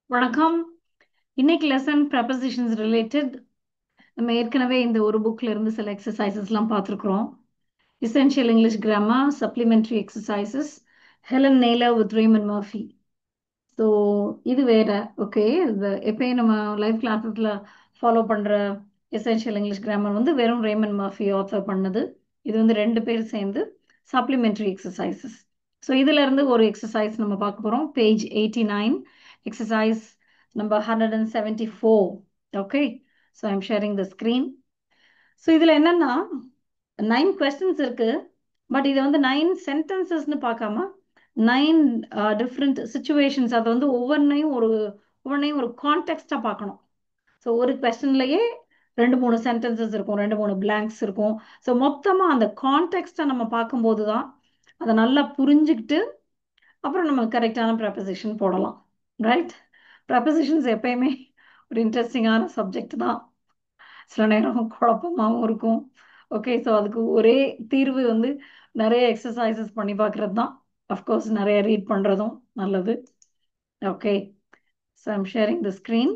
வணக்கம். இன்னைக்கு lesson ப்ரெபசிஷன்ஸ் related. நம்ம ஏற்கனவே இந்த ஒரு புக்ல இருந்து சில எக்ஸசைசஸ்லாம் பார்த்துருக்குறோம். Essential English grammar supplementary exercises, Helen Naylor with Raymond Murphy. So இது வேற. ஓகே, இது எப்பயும் நம்ம லைவ் கிளாஸஸ்ல ஃபாலோ பண்ற எசென்ஷியல் இங்கிலீஷ் கிராமர் வந்து வெறும் ரேமண்ட் மர்ஃபி ஆத்தர் பண்ணது. இது வந்து ரெண்டு பேர் சேர்ந்து சப்ளிமெண்ட்ரி எக்ஸசைசஸ். ஸோ இதுல இருந்து ஒரு எக்ஸசைஸ் நம்ம பார்க்க போறோம். Page 89, exercise number 174. Okay, so I'm sharing the screen. So இதுல என்னன்னா 9 கொஸ்டின்ஸ் இருக்கு. பட் இது வந்து 9 சென்டென்சஸ்னு பார்க்காம 9 டிஃப்ரெண்ட் சுச்சுவேஷன்ஸ். அதை வந்து ஒவ்வொன்றையும் ஒரு கான்டெக்ஸ்டாக பார்க்கணும். ஸோ ஒரு கொஸ்டின்லயே 2-3 சென்டென்சஸ் இருக்கும், 2-3 பிளாங்க்ஸ் இருக்கும். ஸோ மொத்தமாக அந்த கான்டெக்ஸ்டை நம்ம பார்க்கும்போது தான் அதை நல்லா புரிஞ்சுக்கிட்டு அப்புறம் நம்ம கரெக்டான ப்ரெப்பசிஷன் போடலாம். ரைட்? ப்ரெப்பசிஷன்ஸ் எப்பயுமே ஒரு இன்ட்ரெஸ்டிங்கான சப்ஜெக்ட் தான். சில நேரம் குழப்பமாகவும் இருக்கும். ஓகே, ஸோ அதுக்கு ஒரே தீர்வு வந்து நிறைய எக்ஸசைசஸ் பண்ணி பார்க்கறது தான். அஃப்கோர்ஸ் நிறைய ரீட் பண்ணுறதும் நல்லது. Okay, so I'm sharing the screen.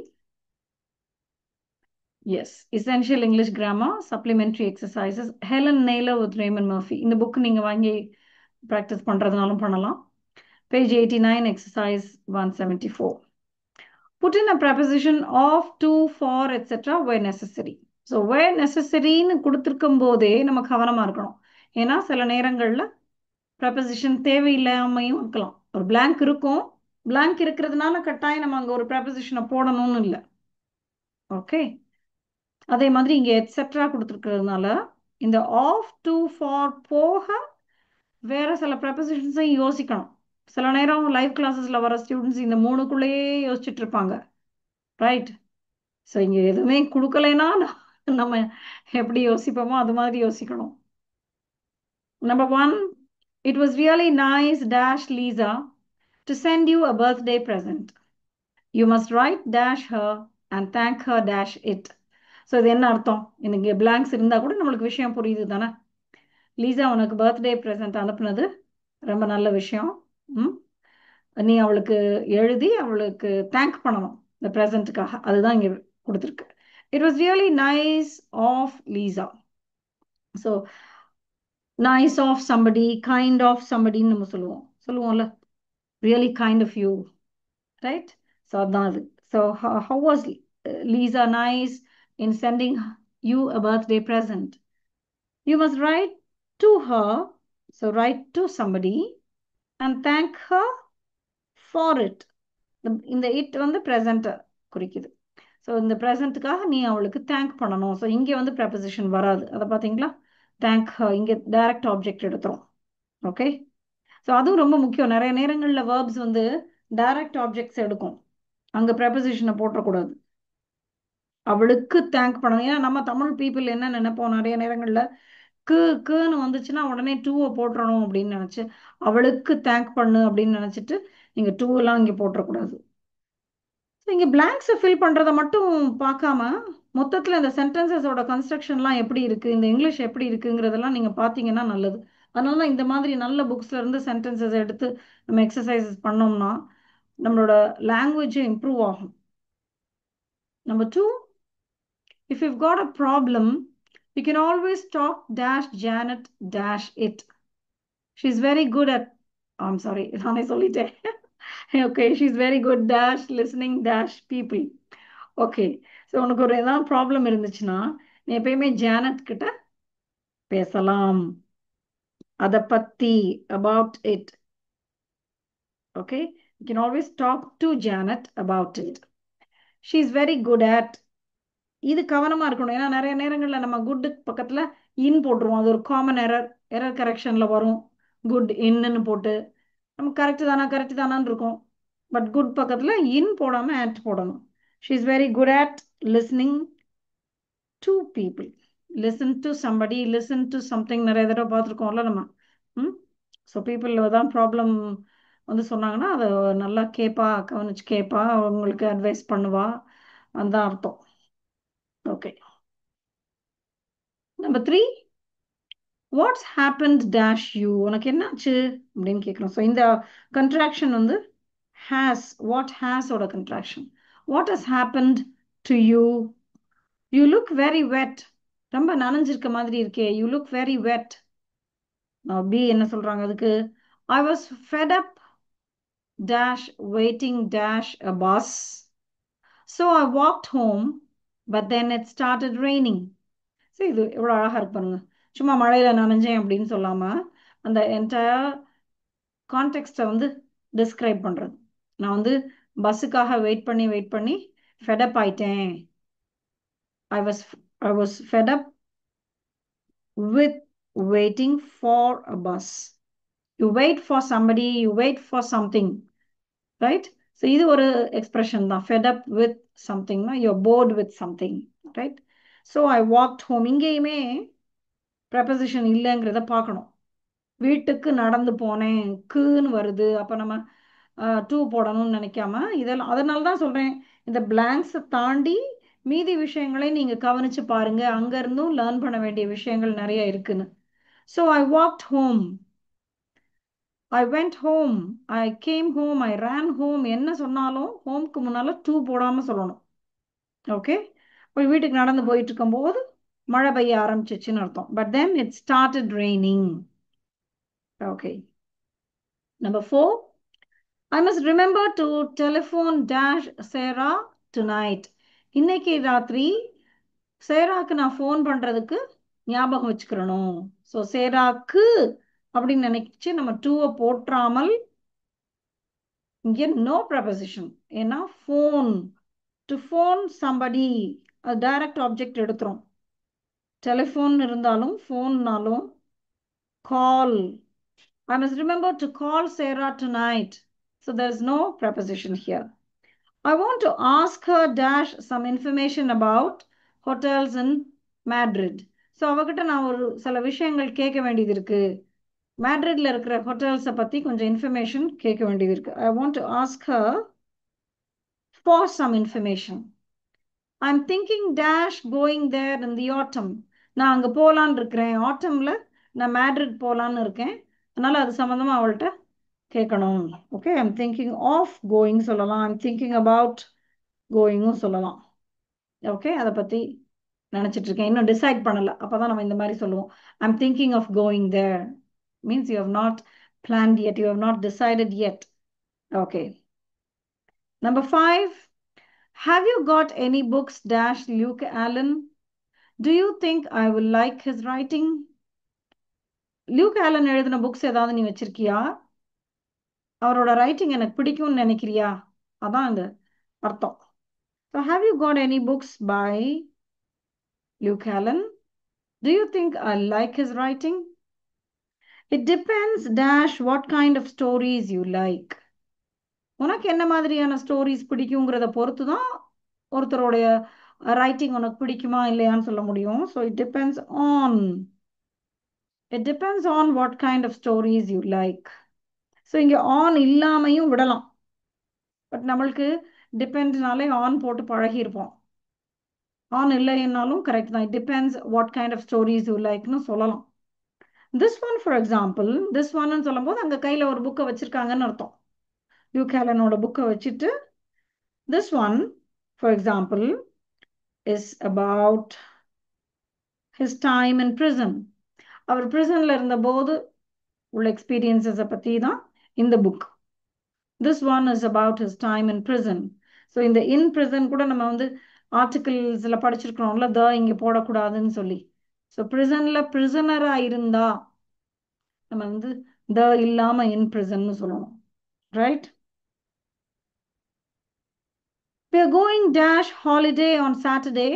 Yes, essential English grammar supplementary exercises, Helen Naylor with Raymond Murphy. இந்த புக் நீங்கள் வாங்கி ப்ராக்டிஸ் பண்ணுறதுனாலும் பண்ணலாம். Page 89, exercise 174. Put in a preposition of, to, for, etc. where necessary. So where necessaryன்னு கொடுத்துருக்கும் போதே நம்ம கவனமாக இருக்கணும். ஏன்னா சில நேரங்களில் ப்ரெப்பசிஷன் தேவையில்லாமையும் இருக்கலாம். ஒரு blank இருக்கும், blank இருக்கிறதுனால கட்டாயம் நம்ம அங்கே ஒரு ப்ரெப்பசிஷனை போடணும்னு இல்லை. ஓகே, அதே மாதிரி இங்கே எட்ஸெட்ரா கொடுத்துருக்கிறதுனால இந்த ஆஃப், டு, ஃபார் போக வேற சில ப்ரெப்பசிஷன்ஸையும் யோசிக்கணும். சில நேரம் லைவ் கிளாஸஸில் வர ஸ்டூடெண்ட்ஸ் இந்த மூணுக்குள்ளேயே யோசிச்சுட்டு இருப்பாங்க. ரைட்? ஸோ இங்கே எதுவுமே கொடுக்கலைன்னா நம்ம எப்படி யோசிப்போமோ அது மாதிரி யோசிக்கணும். Number 1, it was really nice dash Lisa to send you a birthday present. You must write dash her and thank her dash it. So இது என்ன அர்த்தம்? எனக்கு பிளாங்க்ஸ் இருந்தால் கூட நம்மளுக்கு விஷயம் புரியுது தானே. லீசா உனக்கு பர்த்டே ப்ரெசென்ட் அனுப்புனது ரொம்ப நல்ல விஷயம். ம், நீ அவளுக்கு எழுதி அவளுக்கு தேங்க் பண்ணணும் இந்த ப்ரெசண்ட்டுக்காக. அதுதான் இங்கே கொடுத்துருக்கு. It was really nice of Lisa. So nice of somebody, kind of சம்படின்னு நம்ம சொல்லுவோம்ல, really kind of you. Right? So அதுதான் அது. So how was Lisa nice in sending you a birthday present? You must write to her. So write to somebody and thank her for it. இந்த it வந்து ப்ரெசண்ட்டை குறிக்குது. So இந்த ப்ரெசண்ட்டுக்காக நீ அவளுக்கு thank பண்ணணும். ஸோ இங்கே வந்து ப்ரெப்பசிஷன் வராது. அதை பார்த்தீங்களா? தேங்க் இங்கே டைரக்ட் ஆப்ஜெக்ட் எடுத்துரும். ஓகே, ஸோ அதுவும் ரொம்ப முக்கியம். நிறைய நேரங்களில் வேர்ப்ஸ் வந்து டைரக்ட் ஆப்ஜெக்ட்ஸ் எடுக்கும், அங்கே ப்ரெப்பசிஷனை போட்டக்கூடாது. அவளுக்கு தேங்க் பண்ணணும். ஏன்னா நம்ம தமிழ் பீப்புள் என்ன நினைப்போம், நிறைய நேரங்களில் க்குன்னு வந்துச்சுன்னா உடனே டூவை போட்டுறணும் அப்படின்னு நினச்சி அவளுக்கு தேங்க் பண்ணு அப்படின்னு நினச்சிட்டு நீங்கள் டூவெல்லாம் இங்கே போட்டுறக்கூடாது. இங்கே பிளாங்க்ஸை ஃபில் பண்ணுறதை மட்டும் பார்க்காம மொத்தத்தில் இந்த சென்டென்சஸோட கன்ஸ்ட்ரக்ஷன்லாம் எப்படி இருக்குது, இந்த இங்கிலீஷ் எப்படி இருக்குங்கிறதெல்லாம் நீங்கள் பார்த்தீங்கன்னா நல்லது. அதனால தான் இந்த மாதிரி நல்ல புக்ஸ்ல இருந்து சென்டென்சஸ் எடுத்து நம்ம எக்ஸசைசஸ் பண்ணோம்னா நம்மளோட லாங்குவேஜ் இம்ப்ரூவ் ஆகும். Number 2, if you've got a problem, you can always talk dash Janet dash it. She's very good at, I'm sorry, நானே சொல்லிட்டேன். Okay, she's very good dash listening dash people. Okay, so உனக்கு ஒரு ஏதாவது problem இருந்துச்சுன்னா நீ எப்பயுமே Janet கிட்ட பேசலாம், அதை பத்தி, about it. Okay, you can always talk to Janet about it. She is very good at. இது கவனமா இருக்கணும். ஏன்னா நிறைய நேரங்களில் நம்ம குட் பக்கத்துல இன் போட்டுருவோம். அது ஒரு காமன் எரர் கரெக்ஷன்ல வரும். குட் இன்னு போட்டு நம்ம கரெக்ட் தானான்னு இருக்கும். பட் குட் பக்கத்துல இன் போடாம at போடணும். She is very good at listening to people. Listen to somebody, listen to something நிறைய தடவை பார்த்துருக்கோம்ல நம்ம. ஸோ பீப்புள் தான் ப்ராப்ளம் வந்து சொன்னாங்கன்னா அதை நல்லா கேட்பா, கவனிச்சு கேட்பா, அவங்களுக்கு அட்வைஸ் பண்ணுவா, அந்த அர்த்தம். Okay, number 3, what's happened dash you. உனக்கு என்னாச்சு அப்படின்னு கேட்குறோம். ஸோ இந்த கன்ட்ராக்ஷன் வந்து Has, what has oda contraction. What has happened to you? You look very wet. ரொம்ப நனைஞ்சிருக்க மாதிரி இருக்கே. You look very wet. Now B என்ன சொல்றாங்க அதுக்கு? I was fed up dash waiting dash a bus. So I walked home, but then it started raining. சரி, இது எவ்வளோ அழகா இருக்கு பாருங்க. சும்மா மழையில நனைஞ்சேன் அப்படின்னு சொல்லாம அந்த என்டையர் கான்டெக்ஸ்டை வந்து டிஸ்கிரைப் பண்றது. நான் வந்து பஸ்ஸுக்காக வெயிட் பண்ணி ஃபெடப் ஆயிட்டேன். I was I was fed up with waiting for a bus. You wait for somebody, you wait for something, right? So இது ஒரு எக்ஸ்பிரஷன் தான். fed up with something, you're bored with something, right? So I walked home. இங்கேயுமே preposition இல்லைங்கிறத பார்க்கணும். வீட்டுக்கு நடந்து போனேன், குன்னு வருது, அப்ப நம்ம டூ போடணும்னு நினைக்காம இதெல்லாம். அதனால தான் சொல்றேன், இந்த பிளாங்க்ஸை தாண்டி மீதி விஷயங்களை நீங்க கவனிச்சு பாருங்க. அங்க இருந்தும் லேர்ன் பண்ண வேண்டிய விஷயங்கள் நிறைய இருக்குன்னு. So I walked home, I went home, I came home, I ran home. என்ன சொன்னாலும் ஹோம்க்கு முன்னால டூ போடாம சொல்லணும். ஓகே, போய் வீட்டுக்கு நடந்து போயிட்டு இருக்கும்போது மழை பெய்ய ஆரம்பிச்சிச்சுன்னு அர்த்தம். But then it started raining. Okay, number 4. I must remember to telephone dash Sarah tonight. இன்னைக்கு ராத்திரி சேராக்கு நான் ஃபோன் பண்றதுக்கு ஞாபகம் வச்சுக்கிறணும். ஸோ சேராக்கு அப்படின்னு நினைச்சு நம்ம டூவை போற்றாமல் இங்கே நோ ப்ரப்போசிஷன். ஏன்னா ஃபோன், டு ஃபோன் சம்படி, அது டைரக்ட் ஆப்ஜெக்ட் எடுத்துரும். டெலிஃபோன் இருந்தாலும் ஃபோன்னாலும் கால். I must remember to call Sarah tonight. So there's no preposition here. I want to ask her dash some information about hotels in Madrid. So அவகிட்ட நான் ஒரு சில விஷயங்கள் கேட்க வேண்டியது இருக்கு. மேட்ரிட்ல இருக்கிற ஹோட்டல்ஸை பத்தி கொஞ்சம் இன்ஃபர்மேஷன் கேட்க வேண்டியது இருக்கு. I want to ask her for some information. I'm thinking dash going there in the autumn. நான் அங்க போலான்னு இருக்கிறேன். ஆட்டம்ல நான் மேட்ரிட் போலான்னு இருக்கேன். அதனால அது சம்பந்தமா அவள்கிட்ட கேட்கணும். Okay, I'm thinking of going சொல்லலாம், ஐம் திங்கிங் அபவுட் கோயிங்கும் சொல்லலாம். ஓகே, அதை பத்தி நினைச்சிட்டு இருக்கேன், இன்னும் டிசைட் பண்ணல. அப்பதான் நம்ம இந்த மாதிரி சொல்லுவோம். I'm thinking of going there means you have not planned yet, you have not decided yet. Okay, number 5. Have you got any books dash Luke Allen? Do you think I will like his writing? Luke Allen எழுதின books ஏதாவது நீ வச்சிருக்கியா? அவரோட writing எனக்கு பிடிக்கும்னு நினைக்கிறியா? அதான் இந்த அர்த்தம். So have you got any books by Luke Allen? Do you think I like his writing? It depends dash what kind of stories you like. உனக்கு என்ன மாதிரியான ஸ்டோரிஸ் பிடிக்குங்கிறத பொறுத்து தான் ஒருத்தருடைய ரைட்டிங் உனக்கு பிடிக்குமா இல்லையான்னு சொல்ல முடியும். So it depends on what kind of stories you like. So இங்கே ஆன் இல்லாமையும் விடலாம். பட் நம்மளுக்கு டிபெண்ட்னாலே ஆன் போட்டு பழகியிருப்போம். ஆன் இல்லைன்னாலும் கரெக்ட் தான். It depends what kind of stories you லைக்னு சொல்லலாம். This one for example, this ஒன்னு சொல்லும் போது அங்கே கையில் ஒரு புக்கை வச்சிருக்காங்கன்னு அர்த்தம். லுக் ஆலனோட புக்கை வச்சுட்டு this one for example is about his time in prison. அவர் பிரிசன்ல இருந்த போது உள்ள எக்ஸ்பீரியன்ஸஸை பற்றி தான் இந்த book. this one is about his time in prison. So இந்த இன் prison கூட நம்ம வந்து ஆர்டிகிள்ஸில் படிச்சிருக்கிறோம்ல, த இங்கே போடக்கூடாதுன்னு சொல்லி. ஸோ பிரிசன்ல பிரிசனரா இருந்தா நம்ம வந்து த இல்லாம இன் prison சொல்லணும், right? We are going dash holiday on Saturday.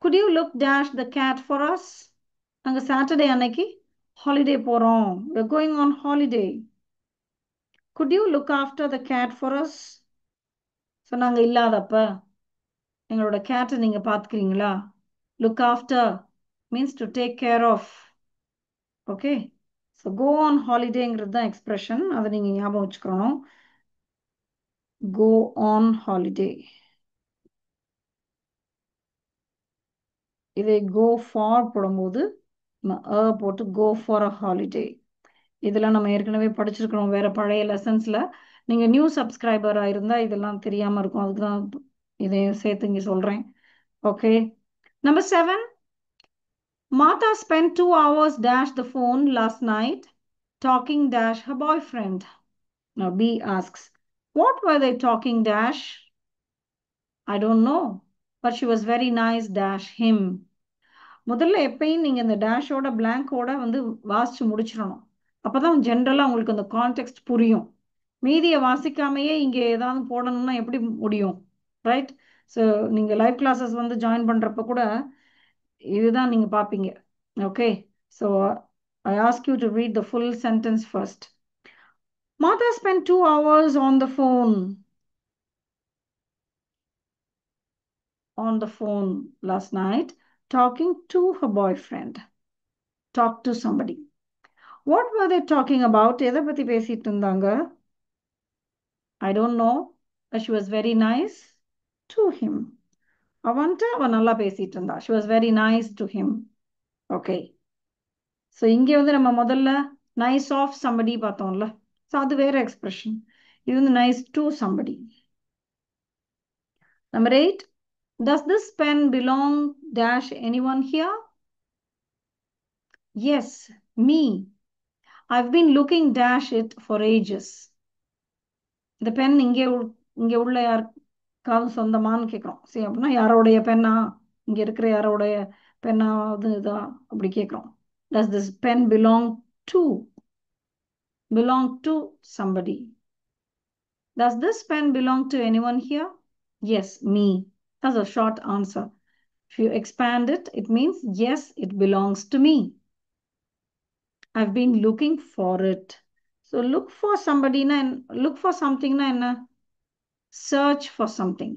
Could you look dash the cat for us? நாங்க சாட்டர்டே அன்னைக்கு ஹாலிடே போறோம். We're going on holiday. Could you look after the cat for us? So நாங்க இல்லாதப்ப எங்களோட கேட்டை நீங்க பார்த்துக்கிறீங்களா? Look after means to take care of. Okay, so go on holidayங்கிறது தான் expression. அதை நீங்க ஞாபகம் வச்சுக்கணும். Go on holiday. இதை go for போடும்போது போட்டு go for a holiday. இதெல்லாம் நம்ம ஏற்கனவே படிச்சிருக்கிறோம் வேற பழைய லெசன்ஸ்ல. நீங்க நியூ சப்ஸ்கிரைபரா இருந்தா இதெல்லாம் தெரியாம இருக்கும். அதுக்கு தான் இதையும் சேர்த்து இங்க சொல்றேன். Okay. Number 7. Martha spent 2 hours dash the phone last night talking dash her boyfriend. Now B asks, what were they talking dash? I don't know, but she was very nice dash him. முதல்ல எப்பயும் நீங்க இந்த டேஷோட பிளாங்கோட வந்து வாசிச்சு முடிச்சிடணும். அப்பதான் ஜென்ரலா உங்களுக்கு அந்த கான்டெக்ட் புரியும். மீதியை வாசிக்காமையே இங்க ஏதாவது போடணும்னா எப்படி முடியும்? ரைட். ஸோ நீங்க லைவ் கிளாஸஸ் வந்து ஜாயின் பண்றப்ப கூட இதுதான் நீங்க பார்ப்பீங்க. Okay. So I ask you to read the full sentence first. Martha spent 2 hours on the phone last night talking to her boyfriend. Talk to somebody. What were they talking about? எதை பத்தி பேசிட்டு இருந்தாங்க? I don't know, but she was very nice to him. அவன் நல்லா பேசிட்டு இருந்தா. She was very nice to him. Okay. So இங்க வந்து நம்ம முதல்ல nice of somebody பார்த்தோம்ல. So அது வேற எக்ஸ்பிரஷன். இது வந்து nice to somebody. Number 8. Does this pen belong dash anyone here? Yes, me. I've been looking dash it for ages. இந்த பென் இங்க உள்ள யாருக்காவது சொந்தமான்னு கேட்குறோம். சரி, அப்படின்னா யாரோடைய பெண்ணா, இங்க இருக்கிற யாரோடைய பெண்ணாவது இதா அப்படி கேட்குறோம். Does this pen belong to somebody? Does this pen belong to anyone here? Yes, me. That's a short answer. If you expand it, it means yes, it belongs to me. I've been looking for it. So look for somebody na, look for something na என்ன? Search for something.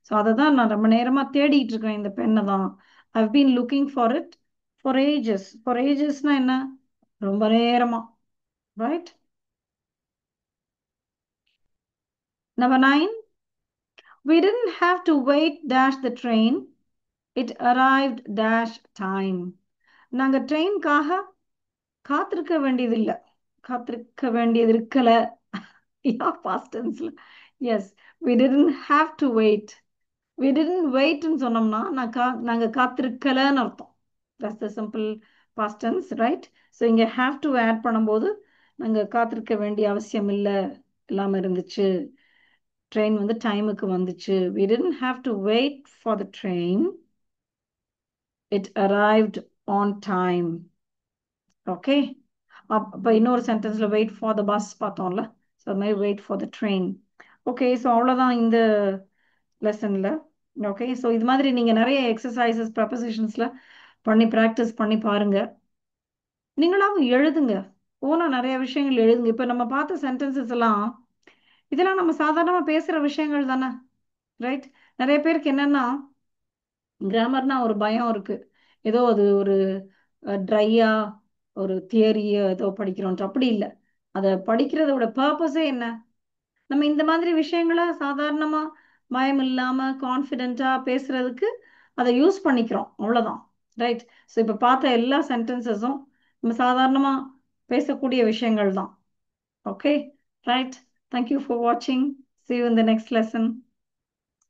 So அதை தான் நான் ரொம்ப நேரமாக தேடிட்டு இருக்கிறேன் இந்த பெண்ணை தான். I've been looking for it for ages. For agesனா என்ன? ரொம்ப நேரமா. Right? Number 9. We didn't have to wait dash the train. It arrived dash time. நாங்க ட்ரெயின்காக காத்திருக்க வேண்டியதில்லை. காத்திருக்க வேண்டியது இருக்கல. Yeah, past tenseல. Yes, we didn't have to wait. We didn't wait ன்னு சொன்னோம்னா நாங்க காத்திருக்கலன்னு அர்த்தம். That's the simple past tense, right? So இங்க have to add பண்ணும்போது நாங்க காத்திருக்க வேண்டிய அவசியம் இல்லை, இல்லாம இருந்துச்சு. ட்ரெயின் வந்து டைமுக்கு வந்துச்சு. We didn't have to wait for the train. It arrived on time. Okay. அப்போ இன்னொரு சென்டென்ஸ்ல வெயிட் ஃபார் த பஸ் பார்த்தோம்ல. ஸோ அது மாதிரி wait for the train. Okay. So அவ்வளோதான் இந்த லெசன்ல. ஓகே. ஸோ இது மாதிரி நீங்க நிறைய எக்ஸசைசஸ் ப்ரப்போசிஷன்ஸ்ல பண்ணி ப்ராக்டிஸ் பண்ணி பாருங்க. நீங்களாவும் எழுதுங்க. ஓனா நிறைய விஷயங்கள் எழுதுங்க. இப்போ நம்ம பார்த்த சென்டென்சஸ் எல்லாம் இதெல்லாம் நம்ம சாதாரணமா பேசுற விஷயங்கள் தானே. ரைட். நிறைய பேருக்கு என்னன்னா கிராமர்னா ஒரு பயம் இருக்கு. ஏதோ அது ஒரு ட்ரையா ஒரு தியரிய ஏதோ படிக்கிறோம். அப்படி இல்லை. அதை படிக்கிறதோட பர்பஸே என்ன? நம்ம இந்த மாதிரி விஷயங்களை சாதாரணமா பயம் இல்லாம கான்ஃபிடென்ட்டா பேசுறதுக்கு அதை யூஸ் பண்ணிக்கிறோம். அவ்வளவுதான். ரைட். ஸோ இப்போ பார்த்த எல்லா சென்டென்சஸும் நம்ம சாதாரணமா பேசக்கூடிய விஷயங்கள் தான். ஓகே. ரைட். தேங்க்யூ ஃபார் வாட்சிங். See you in the next lesson.